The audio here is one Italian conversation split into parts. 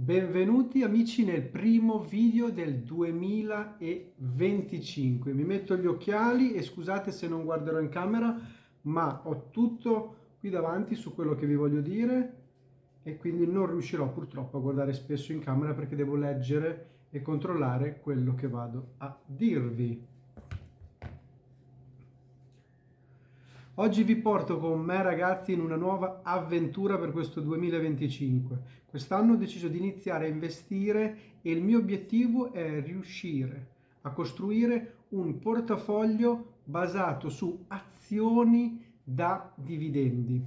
Benvenuti amici nel primo video del 2025. Mi metto gli occhiali e scusate se non guarderò in camera, ma ho tutto qui davanti su quello che vi voglio dire e quindi non riuscirò purtroppo a guardare spesso in camera perché devo leggere e controllare quello che vado a dirvi. Oggi vi porto con me ragazzi in una nuova avventura per questo 2025. Quest'anno ho deciso di iniziare a investire e il mio obiettivo è riuscire a costruire un portafoglio basato su azioni da dividendi.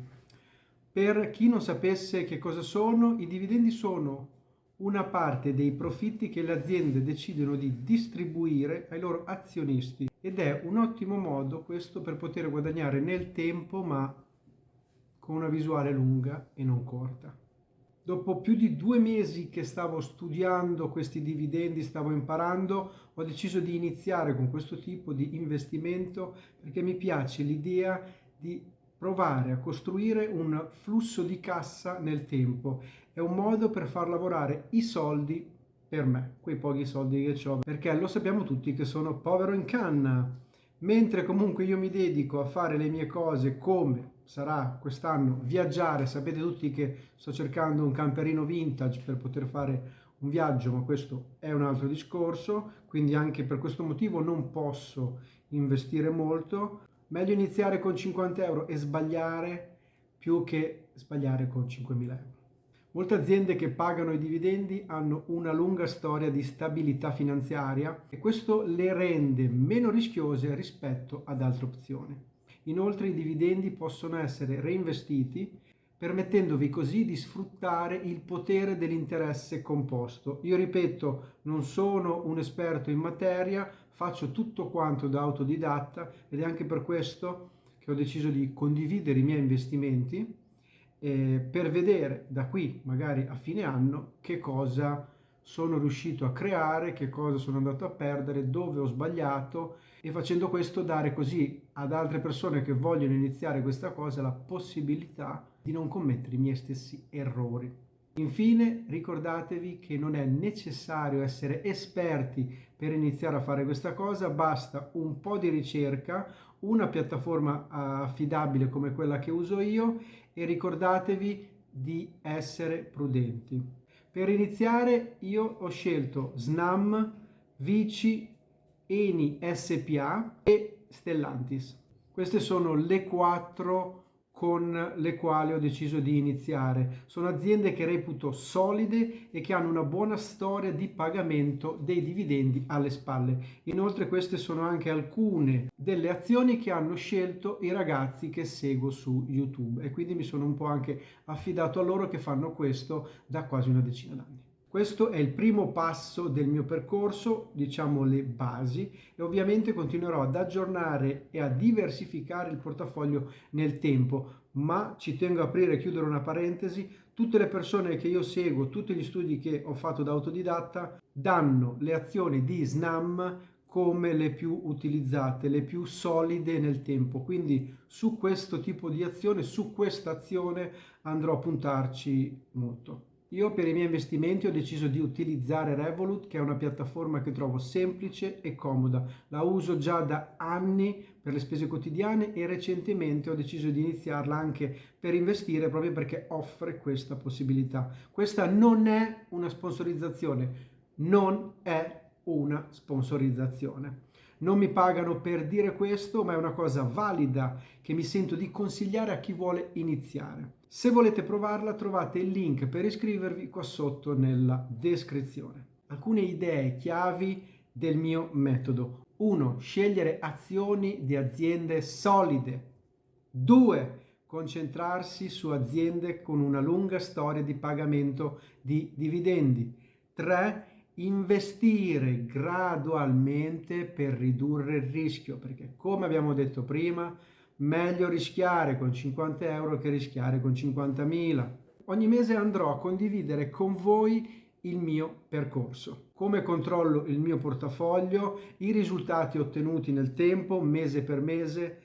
Per chi non sapesse che cosa sono, i dividendi sono una parte dei profitti che le aziende decidono di distribuire ai loro azionisti ed è un ottimo modo questo per poter guadagnare nel tempo, ma con una visuale lunga e non corta. Dopo più di 2 mesi che stavo studiando questi dividendi, stavo imparando, ho deciso di iniziare con questo tipo di investimento perché mi piace l'idea di provare a costruire un flusso di cassa nel tempo. È un modo per far lavorare i soldi per me, quei pochi soldi che ho, perché lo sappiamo tutti che sono povero in canna. Mentre comunque io mi dedico a fare le mie cose come sarà quest'anno viaggiare, sapete tutti che sto cercando un camperino vintage per poter fare un viaggio, ma questo è un altro discorso, quindi anche per questo motivo non posso investire molto. Meglio iniziare con 50 euro e sbagliare più che sbagliare con 5.000 euro. Molte aziende che pagano i dividendi hanno una lunga storia di stabilità finanziaria e questo le rende meno rischiose rispetto ad altre opzioni. Inoltre i dividendi possono essere reinvestiti, permettendovi così di sfruttare il potere dell'interesse composto. Io ripeto, non sono un esperto in materia, faccio tutto quanto da autodidatta ed è anche per questo che ho deciso di condividere i miei investimenti per vedere da qui magari a fine anno che cosa sono riuscito a creare, che cosa sono andato a perdere, dove ho sbagliato e facendo questo dare così ad altre persone che vogliono iniziare questa cosa la possibilità di non commettere i miei stessi errori. Infine, ricordatevi che non è necessario essere esperti per iniziare a fare questa cosa, basta un po' di ricerca, una piattaforma affidabile come quella che uso io e ricordatevi di essere prudenti. Per iniziare io ho scelto Snam, Vici, Eni SPA e Stellantis. Queste sono le 4 con le quali ho deciso di iniziare. Sono aziende che reputo solide e che hanno una buona storia di pagamento dei dividendi alle spalle. Inoltre queste sono anche alcune delle azioni che hanno scelto i ragazzi che seguo su YouTube e quindi mi sono un po' anche affidato a loro che fanno questo da quasi una decina d'anni. Questo è il primo passo del mio percorso, diciamo le basi, e ovviamente continuerò ad aggiornare e a diversificare il portafoglio nel tempo, ma ci tengo a aprire e chiudere una parentesi, tutte le persone che io seguo, tutti gli studi che ho fatto da autodidatta, danno le azioni di Snam come le più utilizzate, le più solide nel tempo, quindi su questo tipo di azione, su questa azione andrò a puntarci molto. Io per i miei investimenti ho deciso di utilizzare Revolut, che è una piattaforma che trovo semplice e comoda. La uso già da anni per le spese quotidiane e recentemente ho deciso di iniziarla anche per investire proprio perché offre questa possibilità. Questa non è una sponsorizzazione, non è una sponsorizzazione. Non mi pagano per dire questo, ma è una cosa valida che mi sento di consigliare a chi vuole iniziare. Se volete provarla, trovate il link per iscrivervi qua sotto nella descrizione. Alcune idee chiavi del mio metodo. 1. Scegliere azioni di aziende solide. 2. Concentrarsi su aziende con una lunga storia di pagamento di dividendi. 3. Investire gradualmente per ridurre il rischio, perché come abbiamo detto prima, meglio rischiare con 50 euro che rischiare con 50.000. Ogni mese andrò a condividere con voi il mio percorso, come controllo il mio portafoglio, i risultati ottenuti nel tempo, mese per mese.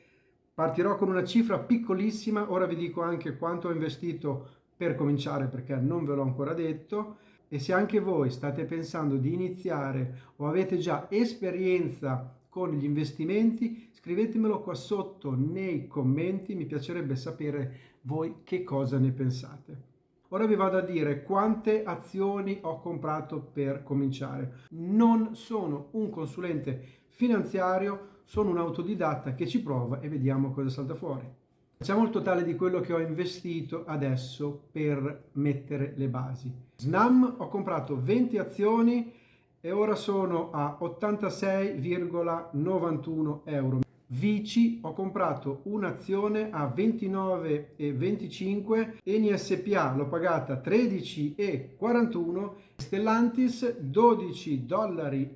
Partirò con una cifra piccolissima, ora vi dico anche quanto ho investito per cominciare perché non ve l'ho ancora detto. E se anche voi state pensando di iniziare o avete già esperienza con gli investimenti, scrivetemelo qua sotto nei commenti, mi piacerebbe sapere voi che cosa ne pensate. Ora vi vado a dire quante azioni ho comprato per cominciare. Non sono un consulente finanziario, sono un autodidatta che ci prova e vediamo cosa salta fuori. Facciamo il totale di quello che ho investito adesso per mettere le basi. Snam ho comprato 20 azioni e ora sono a 86,91 euro. Vici ho comprato un'azione a 29,25, Eni SPA l'ho pagata 13,41, Stellantis 12,90 dollari.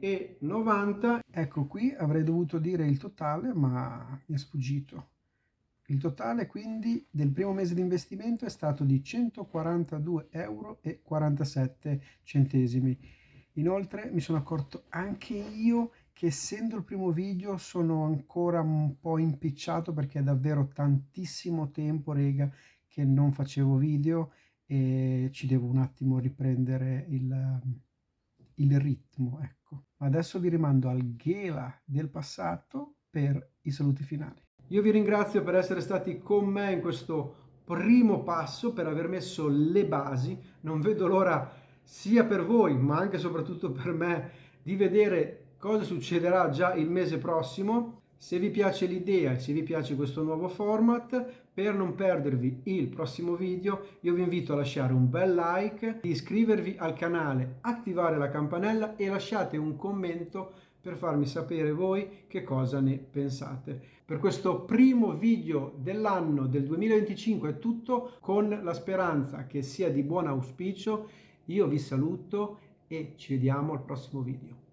Ecco qui avrei dovuto dire il totale, ma mi è sfuggito. Il totale quindi del primo mese di investimento è stato di 142,47 euro. Inoltre mi sono accorto anche io che essendo il primo video sono ancora un po' impicciato perché è davvero tantissimo tempo, rega, che non facevo video e ci devo un attimo riprendere il ritmo, ecco. Adesso vi rimando al Gela del passato per i saluti finali. Io vi ringrazio per essere stati con me in questo primo passo, per aver messo le basi. Non vedo l'ora sia per voi, ma anche e soprattutto per me, di vedere cosa succederà già il mese prossimo. Se vi piace l'idea e se vi piace questo nuovo format, per non perdervi il prossimo video, io vi invito a lasciare un bel like, di iscrivervi al canale, attivare la campanella e lasciate un commento per farmi sapere voi che cosa ne pensate. Per questo primo video dell'anno del 2025 è tutto, con la speranza che sia di buon auspicio. Io vi saluto e ci vediamo al prossimo video.